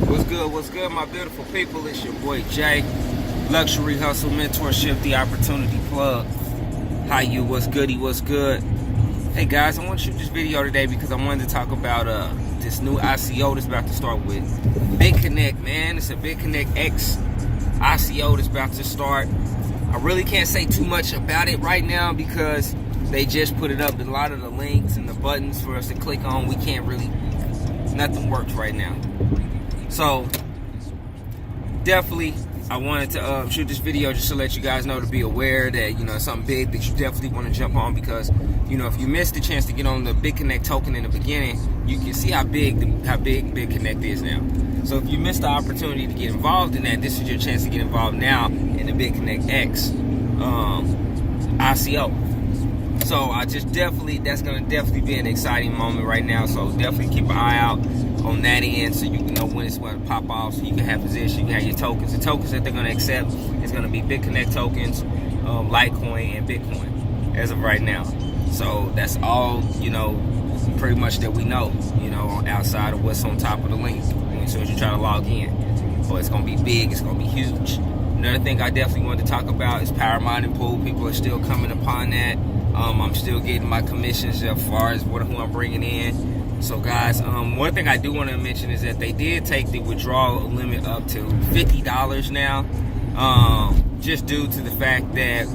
What's good, my beautiful people? It's your boy Jay. Luxury Hustle Mentorship, the Opportunity Plug. How you? What's goody? What's good? Hey guys, I want to shoot this video today because I wanted to talk about this new ICO that's about to start with BitConnect, man. It's a BitconnectX ICO that's about to start. I really can't say too much about it right now because they just put it up. A lot of the links and the buttons for us to click on, we can't really, nothing works right now. So definitely I wanted to shoot this video just to let you guys know, to be aware that, you know, it's something big that you definitely want to jump on, because, you know, if you missed the chance to get on the BitConnect token in the beginning, you can see how big BitConnect is now. So if you missed the opportunity to get involved in that, this is your chance to get involved now in the BitconnectX ICO. So I just that's gonna definitely be an exciting moment right now. So definitely keep an eye out on that end, so you can know when it's going to pop off, so you can have position, you can have your tokens. The tokens that they're going to accept is going to be BitConnect tokens, Litecoin, and Bitcoin as of right now. So that's all, you know, pretty much that we know, you know, outside of what's on top of the link as soon as you try to log in. So it's going to be big, it's going to be huge. Another thing I definitely wanted to talk about is power mining pool. People are still coming upon that. I'm still getting my commissions as far as who I'm bringing in. So guys, one thing I do want to mention is that they did take the withdrawal limit up to $50 now, just due to the fact that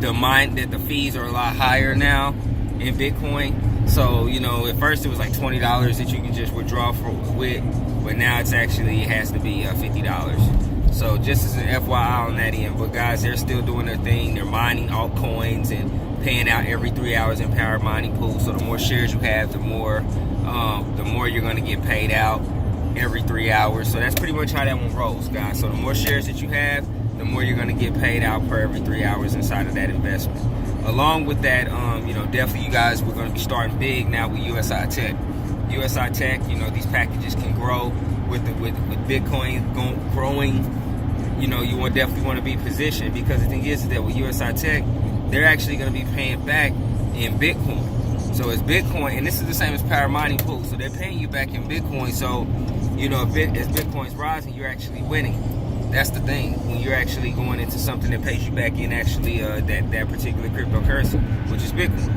the fees are a lot higher now in Bitcoin. So, you know, at first it was like $20 that you can just withdraw with, but now it has to be $50. So just as an FYI on that end. But guys, they're still doing their thing. They're mining altcoins and paying out every 3 hours in power mining pool. So the more shares you have, the more you're going to get paid out every 3 hours. So that's pretty much how that one rolls, guys. So the more shares that you have, the more you're going to get paid out per every 3 hours inside of that investment. Along with that, you know, definitely you guys, we're going to be starting big now with USI Tech. USI Tech, you know, these packages can grow with Bitcoin growing. You know, you definitely want to be positioned, because the thing is that with USI Tech, they're actually going to be paying back in Bitcoin. So it's Bitcoin, and this is the same as power mining pool. So they're paying you back in Bitcoin. So, you know, as Bitcoin's rising, you're actually winning. That's the thing. When you're actually going into something that pays you back in actually that particular cryptocurrency, which is Bitcoin.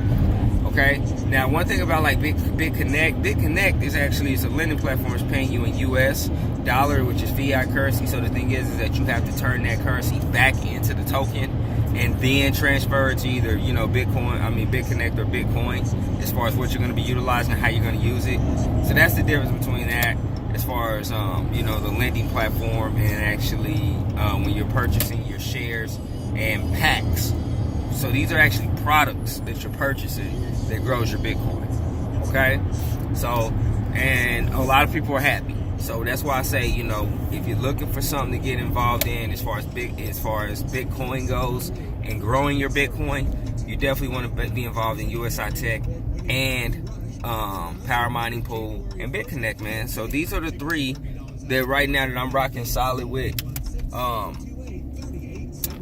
Okay. Now, one thing about like BitConnect is actually, it's a lending platform. It's paying you in US dollar, which is fiat currency. So the thing is that you have to turn that currency back into the token and then transfer it to either, you know, BitConnect or Bitcoin, as far as what you're going to be utilizing and how you're going to use it. So that's the difference between that, as far as you know, the lending platform and actually when you're purchasing your shares and packs. So these are actually products that you're purchasing that grows your Bitcoin. Okay, so, and a lot of people are happy. So that's why I say, you know, if you're looking for something to get involved in as far as Bitcoin goes and growing your Bitcoin, you definitely want to be involved in USI Tech and power mining pool and BitConnect, man. So these are the three that right now that I'm rocking solid with on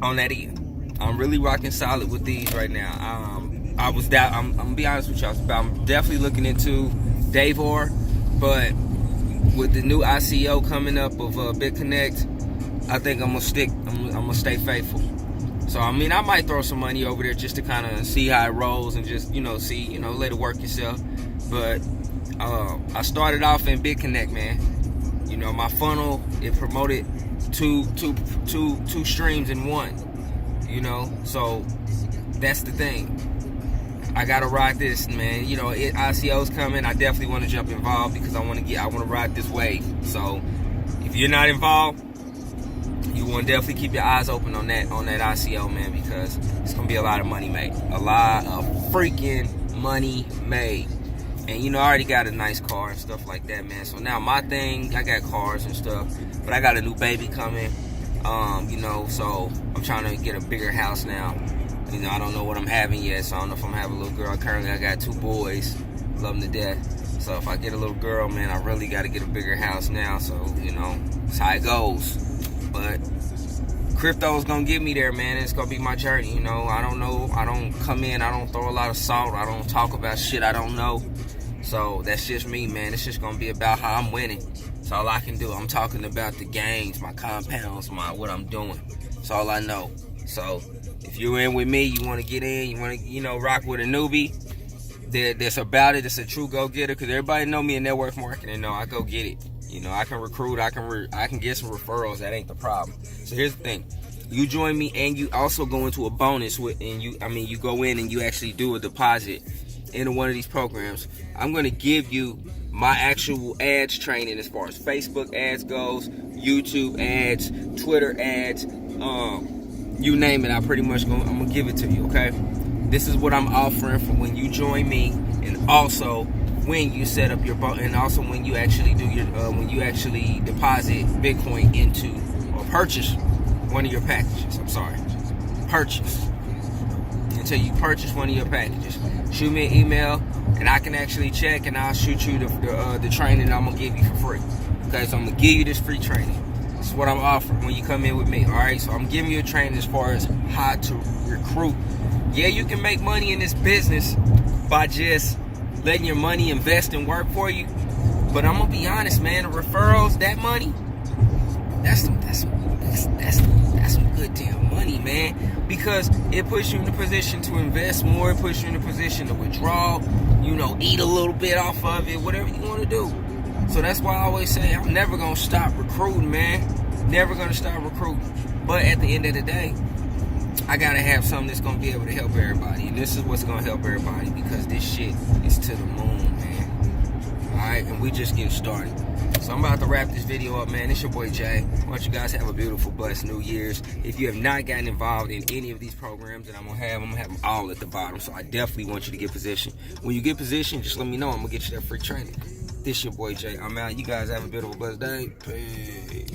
that end. I'm really rocking solid with these right now. I'm gonna be honest with y'all, I'm definitely looking into Davor, but with the new ICO coming up of BitConnect, I think I'm gonna stay faithful. So I mean, I might throw some money over there just to kind of see how it rolls and just, you know, see, you know, let it work yourself. But I started off in BitConnect, man. You know, my funnel, it promoted two streams in one. You know, so that's the thing. I gotta ride this, man. You know, ICO's coming. I definitely want to jump involved because I want to ride this wave. So if you're not involved, you want to definitely keep your eyes open on that ICO, man, because it's gonna be a lot of money made, a lot of freaking money made. And you know, I already got a nice car and stuff like that, man. So now my thing, I got cars and stuff, but I got a new baby coming. You know, so I'm trying to get a bigger house now. You know, I don't know what I'm having yet, so I don't know if I'm having a little girl. Currently, I got 2 boys, love them to death. So if I get a little girl, man, I really got to get a bigger house now. So, you know, that's how it goes. But crypto's going to get me there, man. It's going to be my journey, you know. I don't come in, I don't throw a lot of salt. I don't talk about shit I don't know. So that's just me, man. It's just going to be about how I'm winning. That's all I can do. I'm talking about the gains, my compounds, what I'm doing. That's all I know. So if you're in with me, you want to get in, you want to, rock with a newbie that's about it, it's a true go-getter, because everybody know me in network marketing. No, I go get it. I can recruit, I can get some referrals. That ain't the problem. So here's the thing. You join me, and you also go into a bonus you go in and you actually do a deposit into one of these programs. I'm going to give you my actual ads training as far as Facebook ads goes, YouTube ads, Twitter ads, you name it. I'm gonna give it to you. Okay, this is what I'm offering for when you join me, and also when you set up your and also when you actually do your when you actually deposit Bitcoin into or purchase one of your packages. Purchase. Until you purchase one of your packages, shoot me an email and I can actually check, and I'll shoot you the training I'm gonna give you for free. Okay, so I'm gonna give you this free training. This is what I'm offering when you come in with me. All right, so I'm giving you a training as far as how to recruit. Yeah, you can make money in this business by just letting your money invest and work for you. But I'm gonna be honest, man. The referrals, that money, that's some good damn money, man. Because it puts you in a position to invest more. It puts you in a position to withdraw. Eat a little bit off of it. Whatever you want to do. So that's why I always say I'm never gonna stop recruiting, man. Never gonna stop recruiting. But at the end of the day, I gotta have something that's gonna be able to help everybody, and this is what's gonna help everybody, because this shit is to the moon, man. Alright, and we just getting started. So I'm about to wrap this video up, man. It's your boy Jay. Why don't you guys have a beautiful, blessed New Year's. If you have not gotten involved in any of these programs that I'm gonna have them all at the bottom. So I definitely want you to get positioned. When you get positioned, just let me know. I'm gonna get you that free training. This your boy Jay. I'm out. You guys have a beautiful, blessed day. Peace.